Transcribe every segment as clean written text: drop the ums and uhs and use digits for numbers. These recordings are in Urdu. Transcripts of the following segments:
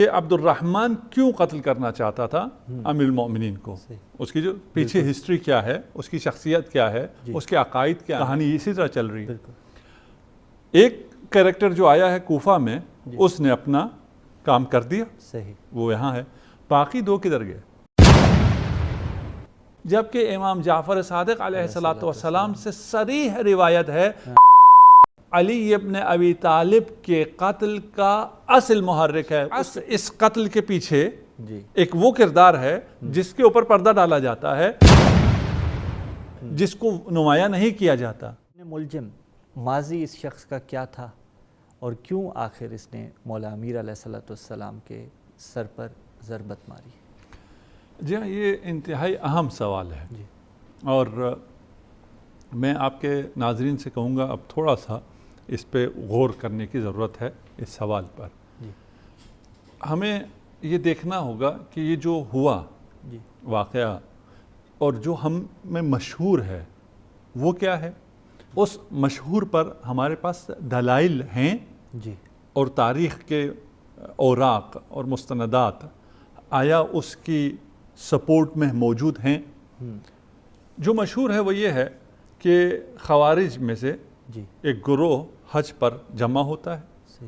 کہ عبد الرحمن کیوں قتل کرنا چاہتا تھا امیر المومنین کو، اس کی جو پیچھے ہسٹری کیا ہے، اس کی شخصیت کیا ہے، اس کے عقائد کیا، کہانی اسی طرح چل رہی ہے۔ ایک کریکٹر جو آیا ہے کوفہ میں، اس نے اپنا کام کر دیا، وہ یہاں ہے، باقی دو کدھر گئے؟ جبکہ امام جعفر صادق علیہ السلام سے صریح روایت ہے علی ابن ابی طالب کے قتل کا اصل محرک ہے، اس قتل کے پیچھے ایک وہ کردار ہے جس کے اوپر پردہ ڈالا جاتا ہے، جس کو نمایاں نہیں کیا جاتا۔ ملجم ماضی اس شخص کا کیا تھا اور کیوں آخر اس نے مولا امیر علیہ السلام کے سر پر ضربت ماری؟ جی ہاں، یہ انتہائی اہم سوال ہے اور میں آپ کے ناظرین سے کہوں گا اب تھوڑا سا اس پہ غور کرنے کی ضرورت ہے اس سوال پر۔ ہمیں یہ دیکھنا ہوگا کہ یہ جو ہوا واقعہ اور جو ہم میں مشہور ہے وہ کیا ہے، اس مشہور پر ہمارے پاس دلائل ہیں اور تاریخ کے اوراق اور مستندات آیا اس کی سپورٹ میں موجود ہیں۔ جو مشہور ہے وہ یہ ہے کہ خوارج میں سے ایک گروہ حج پر جمع ہوتا ہے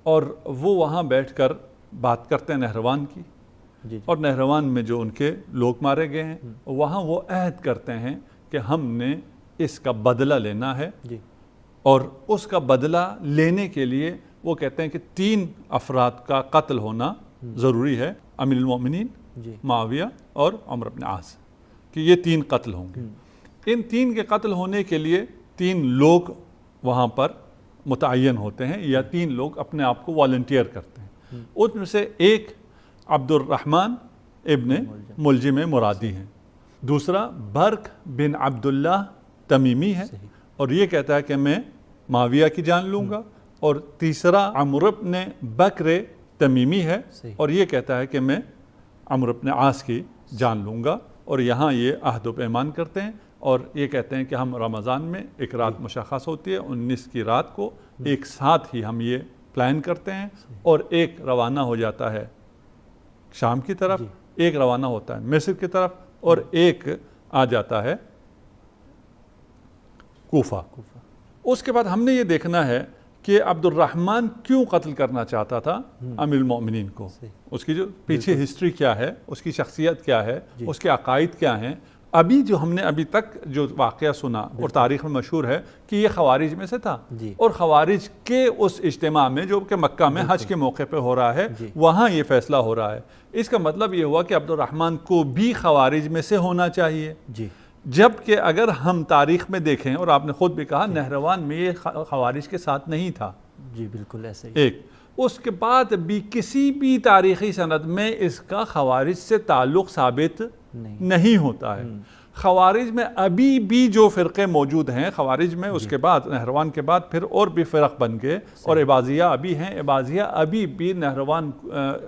اور وہ وہاں بیٹھ کر بات کرتے ہیں نہروان کی، اور نہروان میں جو ان کے لوگ مارے گئے ہیں وہاں وہ عہد کرتے ہیں کہ ہم نے اس کا بدلہ لینا ہے، اور اس کا بدلہ لینے کے لیے وہ کہتے ہیں کہ 3 افراد کا قتل ہونا ضروری ہے، امیر المومنین، معاویہ اور عمرو بن عاص، کہ یہ 3 قتل ہوں گے۔ ان 3 کے قتل ہونے کے لیے 3 لوگ وہاں پر متعین ہوتے ہیں یا 3 لوگ اپنے آپ کو والنٹیئر کرتے ہیں۔ ان میں سے ایک عبد الرحمن ابن ملجم مرادی ہیں، دوسرا برق بن عبداللہ تمیمی ہے اور یہ کہتا ہے کہ میں معاویہ کی جان لوں گا، اور تیسرا عمرو بن بکر تمیمی ہے اور یہ کہتا ہے کہ میں عمرو بن عاص کی جان لوں گا، اور یہاں یہ عہد و پیمان کرتے ہیں اور یہ کہتے ہیں کہ ہم رمضان میں ایک رات مشخص ہوتی ہے 19 کی رات کو ایک ساتھ ہی ہم یہ پلان کرتے ہیں، اور ایک روانہ ہو جاتا ہے شام کی طرف، ایک روانہ ہوتا ہے مصر کی طرف، اور ایک آ جاتا ہے کوفہ۔ اس کے بعد ہم نے یہ دیکھنا ہے کہ عبد الرحمن کیوں قتل کرنا چاہتا تھا امیر المومنین کو، اس کی جو پیچھے ہسٹری کیا ہے، اس کی شخصیت کیا ہے، اس کے عقائد کیا ہیں۔ ابھی جو ہم نے ابھی تک جو واقعہ سنا اور تاریخ میں مشہور ہے کہ یہ خوارج میں سے تھا، اور خوارج کے اس اجتماع میں جو کہ مکہ میں حج کے موقع پہ ہو رہا ہے وہاں یہ فیصلہ ہو رہا ہے۔ اس کا مطلب یہ ہوا کہ عبد الرحمن کو بھی خوارج میں سے ہونا چاہیے، جبکہ اگر ہم تاریخ میں دیکھیں، اور آپ نے خود بھی کہا نہروان میں یہ خوارج کے ساتھ نہیں تھا، جی بالکل ایسے ہی، ایک اس کے بعد بھی کسی بھی تاریخی سند میں اس کا خوارج سے تعلق ثابت نہیں ہوتا ہے۔ خوارج میں ابھی بھی جو فرقے موجود ہیں، خوارج میں اس کے بعد نہروان کے بعد پھر اور بھی فرق بن گئے، اور عباضیہ ابھی ہیں، عباضیہ ابھی بھی نہروان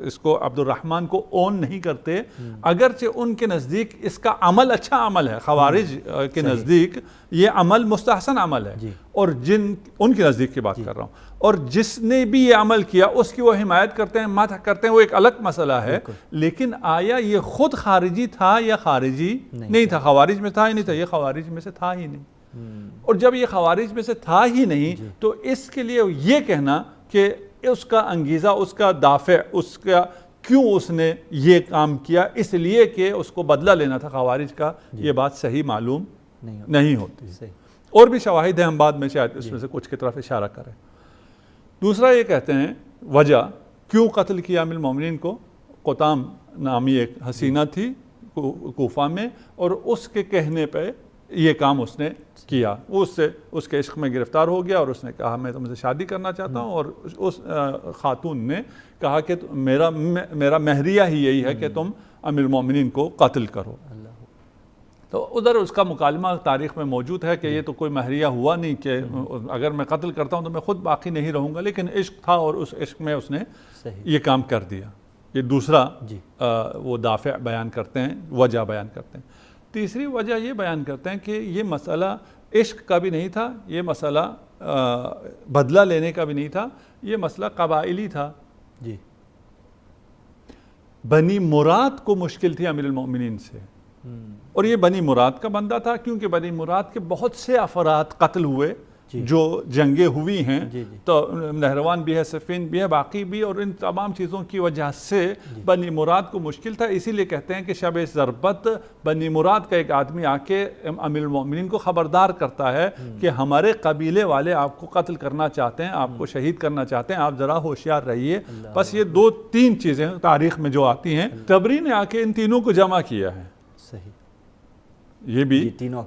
اس کو عبد الرحمن کو اون نہیں کرتے، اگرچہ ان کے نزدیک اس کا عمل اچھا عمل ہے، خوارج کے نزدیک یہ عمل مستحسن عمل ہے، اور ان کے نزدیک کی بات کر رہا ہوں، اور جس نے بھی یہ عمل کیا اس کی وہ حمایت کرتے ہیں، مدح کرتے ہیں، وہ ایک الگ مسئلہ ہے۔ لیکن آیا یہ خود خارجی تھا یا خارجی نہیں تھا؟ خوارج میں تھا ہی نہیں تھا، یہ خوارج میں سے تھا ہی نہیں، اور جب یہ خوارج میں سے تھا ہی نہیں تو اس کے لیے یہ کہنا کہ اس کا انگیزہ، اس کا دافع، اس کا کیوں اس نے یہ کام کیا اس لیے کہ اس کو بدلہ لینا تھا خوارج کا، یہ بات صحیح معلوم نہیں ہوتی۔ اور بھی شواہد ہیں، ہم بعد میں شاید اس میں سے کچھ کی طرف اشارہ کریں۔ دوسرا یہ کہتے ہیں وجہ کیوں قتل کیا امیر المومنین کو، قطام نامی ایک حسینہ تھی کوفہ میں، اور اس کے کہنے پہ یہ کام اس نے کیا، اس کے عشق میں گرفتار ہو گیا اور اس نے کہا میں تم سے شادی کرنا چاہتا ہوں، اور اس خاتون نے کہا کہ میرا مہریہ ہی یہی ہے کہ تم امیر المومنین کو قتل کرو۔ تو ادھر اس کا مکالمہ تاریخ میں موجود ہے کہ یہ تو کوئی مہریہ ہوا نہیں، کہ اگر میں قتل کرتا ہوں تو میں خود باقی نہیں رہوں گا، لیکن عشق تھا اور اس عشق میں اس نے یہ کام کر دیا۔ یہ دوسرا وہ دافع بیان کرتے ہیں، وجہ بیان کرتے ہیں۔ تیسری وجہ یہ بیان کرتے ہیں کہ یہ مسئلہ عشق کا بھی نہیں تھا، یہ مسئلہ بدلہ لینے کا بھی نہیں تھا، یہ مسئلہ قبائلی تھا۔ بنی مراد کو مشکل تھی امیر المومنین سے، اور یہ بنی مراد کا بندہ تھا کیونکہ بنی مراد کے بہت سے افراد قتل ہوئے جو جنگیں ہوئی ہیں، تو نہروان بھی ہے، صفین بھی ہے، باقی بھی، اور ان تمام چیزوں کی وجہ سے بنی مراد کو مشکل تھا۔ اسی لیے کہتے ہیں کہ شب ضربت بنی مراد کا ایک آدمی آ کے امیر المومنین کو خبردار کرتا ہے کہ ہمارے قبیلے والے آپ کو قتل کرنا چاہتے ہیں، آپ کو شہید کرنا چاہتے ہیں، آپ ذرا ہوشیار رہیے۔ بس یہ 2-3 چیزیں تاریخ میں جو آتی ہیں، تبری نے آ کے ان تینوں کو جمع کیا ہے۔ صحیح، یہ بھی تینوں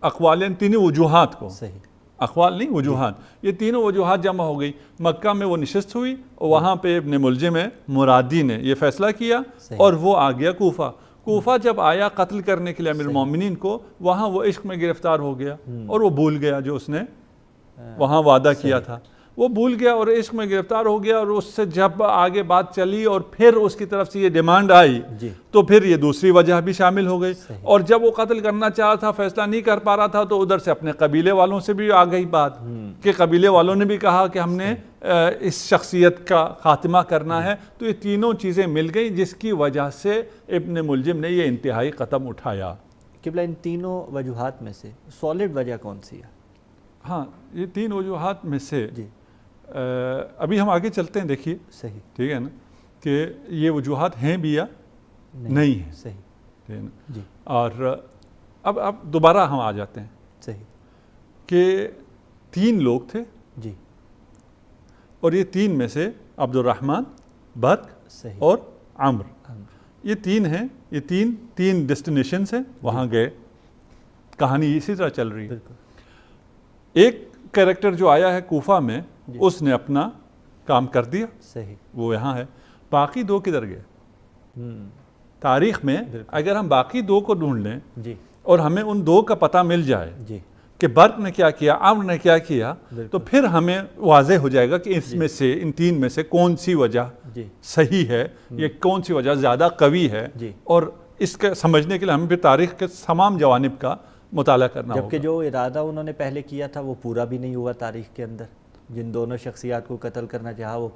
اقوال، تینوں وجوہات کو، اقوال نہیں وجوہات، یہ تینوں وجوہات جمع ہو گئی۔ مکہ میں وہ نشست ہوئی اور وہاں پہ ابن ملجم مرادی نے یہ فیصلہ کیا اور وہ آ گیا کوفہ۔ کوفہ جب آیا قتل کرنے کے لیے امیر المومنین کو، وہاں وہ عشق میں گرفتار ہو گیا اور وہ بھول گیا جو اس نے وہاں وعدہ کیا تھا، وہ بھول گیا اور عشق میں گرفتار ہو گیا، اور اس سے جب آگے بات چلی اور پھر اس کی طرف سے یہ ڈیمانڈ آئی تو پھر یہ دوسری وجہ بھی شامل ہو گئی، اور جب وہ قتل کرنا چاہا تھا، فیصلہ نہیں کر پا رہا تھا، تو ادھر سے اپنے قبیلے والوں سے بھی آ گئی بات کہ قبیلے والوں نے بھی کہا کہ ہم نے اس شخصیت کا خاتمہ کرنا ہے۔ تو یہ تینوں چیزیں مل گئیں جس کی وجہ سے ابن ملجم نے یہ انتہائی قدم اٹھایا۔ قبلہ ان تینوں وجوہات میں سے سالڈ وجہ کون سی ہے؟ ہاں، یہ 3 وجوہات میں سے ابھی ہم آگے چلتے ہیں، دیکھیے صحیح، ٹھیک ہے نا، کہ یہ وجوہات ہیں بھی یا نہیں ہیں، صحیح، ٹھیک ہے نا۔ اور اب دوبارہ ہم آ جاتے ہیں صحیح، کہ 3 لوگ تھے جی، اور یہ 3 میں سے عبد الرحمن، برق اور عمر، یہ 3 ہیں، یہ تین ڈیسٹینیشنز ہیں، وہاں گئے، کہانی اسی طرح چل رہی ہے۔ ایک کریکٹر جو آیا ہے کوفہ میں، اس نے اپنا کام کر دیا، صحیح، وہ یہاں ہے۔ باقی 2 کدھر گئے؟ تاریخ میں اگر ہم باقی 2 کو ڈھونڈ لیں اور ہمیں ان 2 کا پتہ مل جائے کہ برق نے کیا کیا، عمر نے کیا کیا، تو پھر ہمیں واضح ہو جائے گا کہ اس میں سے، ان 3 میں سے کون سی وجہ صحیح ہے، یہ کون سی وجہ زیادہ قوی ہے، اور اس کا سمجھنے کے لیے ہمیں پھر تاریخ کے تمام جوانب کا مطالعہ کرنا ہوگا۔ جبکہ جو ارادہ انہوں نے پہلے کیا تھا وہ پورا بھی نہیں ہوا تاریخ کے اندر، جن دونوں شخصیات کو قتل کرنا چاہا وہ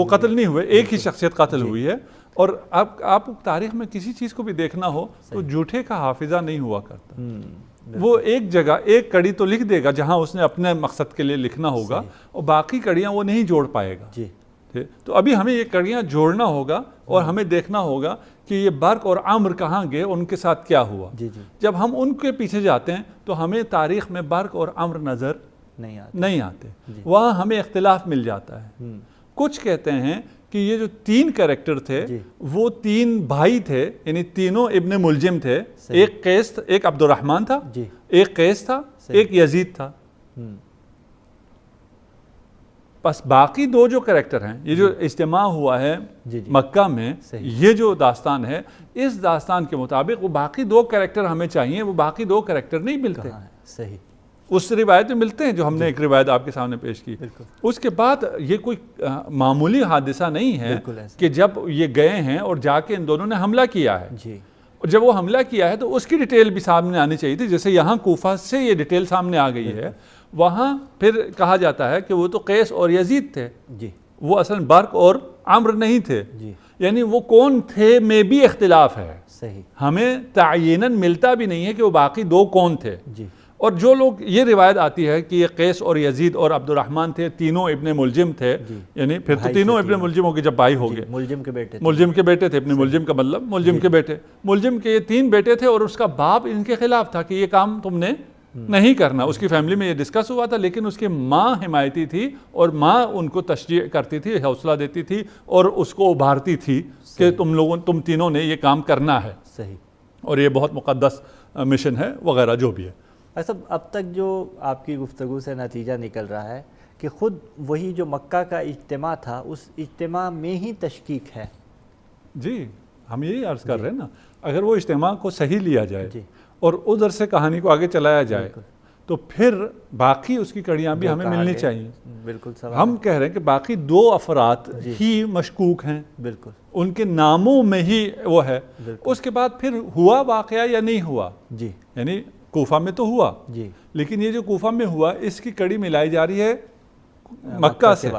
قتل نہیں ہوئے، ایک ہی شخصیت قتل ہوئی ہے۔ اور اب آپ تاریخ میں کسی چیز کو بھی دیکھنا ہو تو جھوٹے کا حافظہ نہیں ہوا کرتا، وہ ایک جگہ ایک کڑی تو لکھ دے گا جہاں اس نے اپنے مقصد کے لیے لکھنا ہوگا، اور باقی کڑیاں وہ نہیں جوڑ پائے گا۔ تو ابھی ہمیں یہ کڑیاں جوڑنا ہوگا اور ہمیں دیکھنا ہوگا کہ یہ برق اور عمر کہاں گئے، ان کے ساتھ کیا ہوا۔ جب ہم ان کے پیچھے جاتے ہیں تو ہمیں تاریخ میں برق اور عمر نظر نہیں آتے، وہاں ہمیں اختلاف مل جاتا ہے۔ کچھ کہتے ہیں کہ یہ جو 3 کریکٹر تھے وہ 3 بھائی تھے، یعنی تینوں ابن ملجم تھے، ایک قیس، ایک عبد الرحمن تھا، ایک قیس تھا، ایک یزید تھا۔ بس باقی 2 جو کریکٹر ہیں، یہ جو اجتماع ہوا ہے مکہ میں، یہ جو داستان ہے، اس داستان کے مطابق وہ باقی 2 کریکٹر ہمیں چاہیے، وہ باقی 2 کریکٹر نہیں ملتے۔ صحیح، اس روایت میں ملتے ہیں جو ہم نے ایک روایت آپ کے سامنے پیش کی۔ اس کے بعد یہ کوئی معمولی حادثہ نہیں ہے کہ جب یہ گئے ہیں اور جا کے ان دونوں نے حملہ کیا ہے، اور جب وہ حملہ کیا ہے تو اس کی ڈیٹیل بھی سامنے آنی چاہیے تھی، جیسے یہاں کوفہ سے یہ ڈیٹیل سامنے آ گئی ہے، وہاں پھر کہا جاتا ہے کہ وہ تو قیس اور یزید تھے، وہ اصل برق اور عمر نہیں تھے، یعنی وہ کون تھے میں بھی اختلاف ہے، ہمیں تعیناً ملتا بھی نہیں ہے کہ وہ باقی 2 کون تھے۔ اور جو لوگ، یہ روایت آتی ہے کہ یہ قیس اور یزید اور عبد الرحمن تھے، تینوں ابن ملجم تھے، یعنی پھر تو تینوں ابن ملجم ہو گئے جب بھائی ہو گئے، ملجم کے بیٹے تھے، ابن ملجم کا مطلب ملجم کے بیٹے، ملجم کے یہ 3 بیٹے تھے، اور اس کا باپ ان کے خلاف تھا کہ یہ کام تم نے نہیں کرنا۔ اس کی فیملی میں یہ ڈسکس ہوا تھا، لیکن اس کی ماں حمایتی تھی اور ماں ان کو تشجیع کرتی تھی، حوصلہ دیتی تھی اور اس کو ابھارتی تھی کہ تم تینوں نے یہ کام کرنا ہے، اور یہ بہت مقدس مشن ہے وغیرہ جو بھی ہے۔ اب تک جو آپ کی گفتگو سے نتیجہ نکل رہا ہے کہ خود وہی جو مکہ کا اجتماع تھا، اس اجتماع میں ہی تشکیک ہے۔ جی، ہم یہی عرض کر رہے ہیں نا، اگر وہ اجتماع کو صحیح لیا جائے اور ادھر سے کہانی کو آگے چلایا جائے تو پھر باقی اس کی کڑیاں بھی ہمیں ملنی چاہیے۔ بالکل، ہم کہہ رہے ہیں کہ باقی 2 افراد ہی مشکوک ہیں، بالکل، ان کے ناموں میں ہی وہ ہے۔ اس کے بعد پھر ہوا واقعہ یا نہیں ہوا، یعنی کوفہ میں تو ہوا، لیکن یہ جو کوفہ میں ہوا اس کی کڑی ملائی جا رہی ہے مکہ سے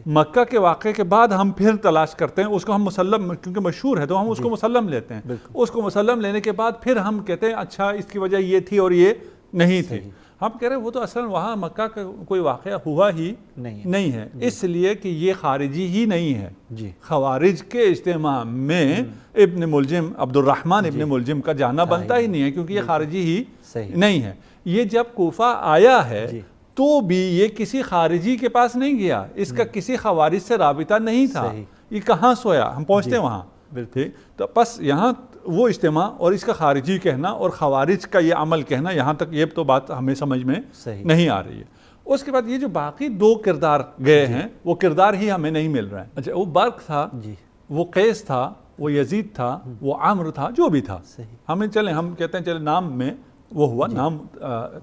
مکہ کے واقعے کے بعد ہم پھر تلاش کرتے ہیں اس کو، ہم مسلم کیونکہ مشہور ہے تو ہم اس کو مسلم لیتے ہیں، اس کو مسلم لینے کے بعد پھر ہم کہتے ہیں اچھا اس کی وجہ یہ تھی اور یہ نہیں تھی۔ ہم کہہ رہے ہیں وہ تو اصلا وہاں مکہ کا کوئی واقعہ ہوا ہی نہیں ہے، اس لیے کہ یہ خارجی ہی نہیں ہے۔ خوارج کے اجتماع میں ابن ملجم عبد الرحمن ابن ملجم کا جانا بنتا ہی نہیں ہے، کیونکہ یہ خارجی ہی نہیں ہے۔ یہ جب کوفہ آیا ہے تو بھی یہ کسی خارجی کے پاس نہیں گیا، اس کا کسی خوارج سے رابطہ نہیں تھا، یہ کہاں سویا، ہم پہنچتے ہیں وہاں۔ تو بس یہاں وہ اجتماع اور اس کا خارجی کہنا اور خوارج کا یہ عمل کہنا، یہاں تک یہ تو بات ہمیں سمجھ میں نہیں آ رہی ہے۔ اس کے بعد یہ جو باقی دو کردار گئے ہیں وہ کردار ہی ہمیں نہیں مل رہے ہیں۔ اچھا وہ برق تھا، وہ قیس تھا، وہ یزید تھا، وہ عمرو تھا، جو بھی تھا، ہم کہتے ہیں چلے نام میں وہ ہوا، نام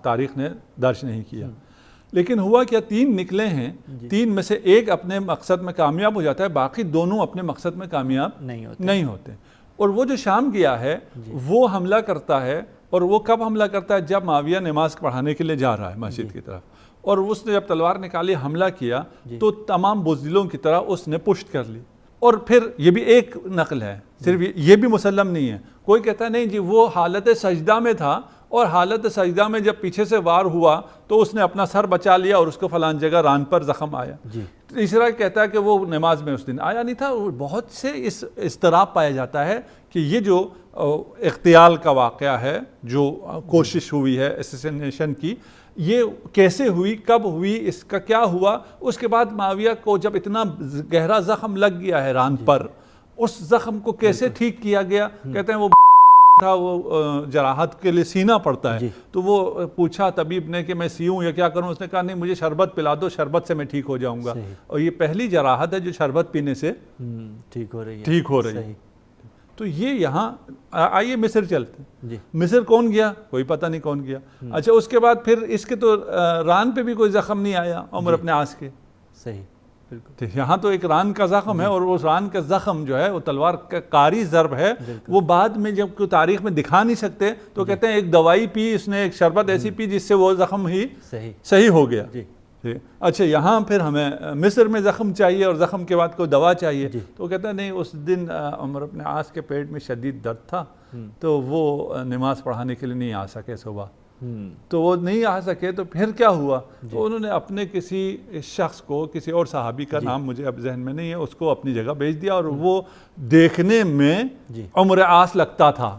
تاریخ نے درج نہیں کیا، لیکن ہوا کیا، تین نکلے ہیں، تین میں سے ایک اپنے مقصد میں کامیاب ہو جاتا ہے، باقی دونوں اپنے مقصد میں کامیاب نہیں ہوتے۔ اور وہ جو شام گیا ہے وہ حملہ کرتا ہے، اور وہ کب حملہ کرتا ہے؟ جب معاویہ نماز پڑھانے کے لیے جا رہا ہے مسجد کی طرف، اور اس نے جب تلوار نکالی حملہ کیا تو تمام بزدلوں کی طرح اس نے پشت کر لی۔ اور پھر یہ بھی ایک نقل ہے، صرف یہ بھی مسلم نہیں ہے، کوئی کہتا نہیں جی وہ حالت سجدہ میں تھا، اور حالت سجدہ میں جب پیچھے سے وار ہوا تو اس نے اپنا سر بچا لیا اور اس کو فلان جگہ ران پر زخم آیا۔ تیسرا کہتا ہے کہ وہ نماز میں اس دن آیا نہیں تھا۔ بہت سے اس اضطراب پایا جاتا ہے کہ یہ جو اغتیال کا واقعہ ہے، جو کوشش ہوئی ہے اسیسینیشن کی، یہ کیسے ہوئی، کب ہوئی، اس کا کیا ہوا۔ اس کے بعد معاویہ کو جب اتنا گہرا زخم لگ گیا ہے ران پر، اس زخم کو کیسے ٹھیک کیا گیا؟ کہتے ہیں وہ تھا، وہ جراحت کے لیے سینا پڑتا ہے، تو وہ پوچھا طبیب نے کہ میں سیوں یا کیا کروں، اس نے کہا نہیں مجھے شربت پلا دو، شربت سے میں ٹھیک ہو جاؤں گا۔ اور یہ پہلی جراحت ہے جو شربت پینے سے ٹھیک ہو رہی ہے۔ تو یہ یہاں آئیے مصر چلتے ہیں۔ مصر کون گیا؟ کوئی پتہ نہیں کون گیا۔ اچھا اس کے بعد پھر اس کے تو ران پہ بھی کوئی زخم نہیں آیا عمر ابن عاص کے، یہاں تو ایک ران کا زخم ہے، اور اس ران کا زخم جو ہے وہ تلوار کا کاری ضرب ہے، وہ بعد میں جب کوئی تاریخ میں دکھا نہیں سکتے تو کہتے ہیں ایک دوائی پی اس نے، ایک شربت ایسی پی جس سے وہ زخم ہی صحیح ہو گیا۔ اچھا یہاں پھر ہمیں مصر میں زخم چاہیے اور زخم کے بعد کوئی دوا چاہیے، تو کہتا ہے نہیں اس دن عمر ابن عاص کے پیٹ میں شدید درد تھا تو وہ نماز پڑھانے کے لیے نہیں آ سکے صبح، تو وہ نہیں آ سکے تو پھر کیا ہوا؟ تو انہوں نے اپنے کسی شخص کو، کسی اور صحابی کا نام مجھے اب ذہن میں نہیں ہے، اس کو اپنی جگہ بھیج دیا، اور وہ دیکھنے میں عمر عاص لگتا تھا۔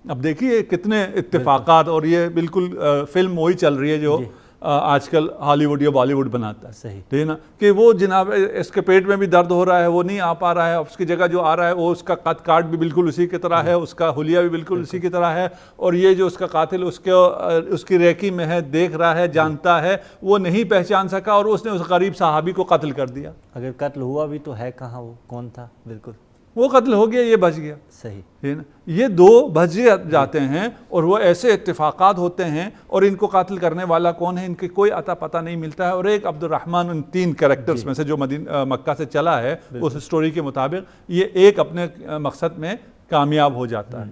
اب دیکھیے کتنے اتفاقات، اور یہ بالکل فلم وہی چل رہی ہے جو آج کل ہالی ووڈ یا بالی ووڈ بناتا ہے، ٹھیک ہے نا، کہ وہ جناب اس کے پیٹ میں بھی درد ہو رہا ہے، وہ نہیں آ پا رہا ہے، اس کی جگہ جو آ رہا ہے وہ اس کا قد کاٹ بھی بالکل اسی کی طرح ہے، اس کا حلیہ بھی بالکل اسی کی طرح ہے، اور یہ جو اس کا قاتل اس کی ریکی میں ہے، دیکھ رہا ہے، جانتا ہے، وہ نہیں پہچان سکا اور اس نے اس غریب صحابی کو قتل کر دیا۔ اگر قتل ہوا بھی تو ہے کہاں، وہ کون تھا؟ بالکل وہ قتل ہو گیا، یہ بچ گیا۔ صحیح، یہ دو بچ جاتے ہیں، اور وہ ایسے اتفاقات ہوتے ہیں، اور ان کو قاتل کرنے والا کون ہے ان کے کوئی عطا پتہ نہیں ملتا ہے۔ اور ایک عبد الرحمن ان تین کریکٹرز میں سے جو مکہ سے چلا ہے اس سٹوری کے مطابق، یہ ایک اپنے مقصد میں کامیاب ہو جاتا ہے۔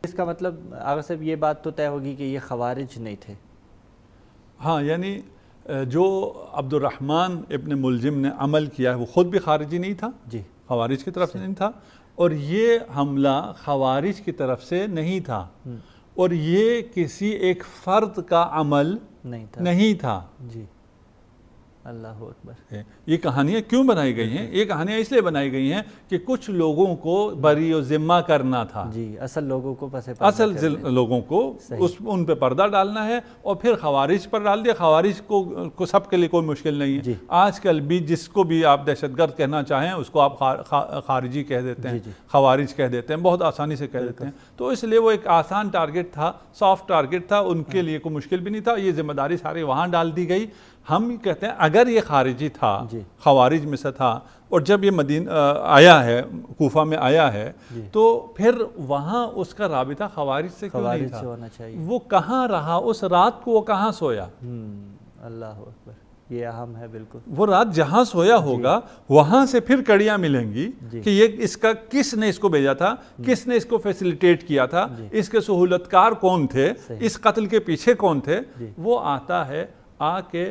اس کا مطلب آغا صاحب یہ بات تو طے ہوگی کہ یہ خوارج نہیں تھے۔ ہاں، یعنی جو عبد الرحمن ابن ملجم نے عمل کیا ہے وہ خود بھی خارجی نہیں تھا، خوارج کی طرف سے نہیں تھا، اور یہ حملہ خوارج کی طرف سے نہیں تھا، اور یہ کسی ایک فرد کا عمل نہیں تھا۔ اللہ اکبر۔ یہ کہانیاں کیوں بنائی گئی ہیں؟ یہ کہانیاں اس لیے بنائی گئی ہیں کہ کچھ لوگوں کو بری و ذمہ کرنا تھا، اصل لوگوں کو ان پہ پردہ ڈالنا ہے، اور پھر خوارج پر ڈال دیا۔ خوارج کو سب کے لیے کوئی مشکل نہیں ہے، آج کل بھی جس کو بھی آپ دہشت گرد کہنا چاہیں اس کو آپ خارجی کہہ دیتے ہیں، خوارج کہہ دیتے ہیں، بہت آسانی سے کہہ دیتے ہیں۔ تو اس لیے وہ ایک آسان ٹارگٹ تھا، سافٹ ٹارگٹ تھا، ان کے لیے کوئی مشکل بھی نہیں تھا، یہ ذمہ داری ساری وہاں ڈال دی گئی۔ ہم کہتے ہیں اگر یہ خارجی تھا، خوارج میں سے تھا، اور جب یہ مدینہ آیا ہے، کوفہ میں آیا ہے، تو پھر وہاں اس کا رابطہ خوارج سے کیوں نہیں تھا؟ وہ کہاں رہا اس رات کو؟ وہ کہاں سویا؟ اللہ اکبر، یہ اہم ہے بالکل۔ وہ رات جہاں سویا ہوگا وہاں سے پھر کڑیاں ملیں گی کہ یہ اس کا کس نے اس کو بھیجا تھا، کس نے اس کو فیسیلیٹیٹ کیا تھا، اس کے سہولتکار کون تھے، اس قتل کے پیچھے کون تھے۔ وہ آتا ہے، آ کے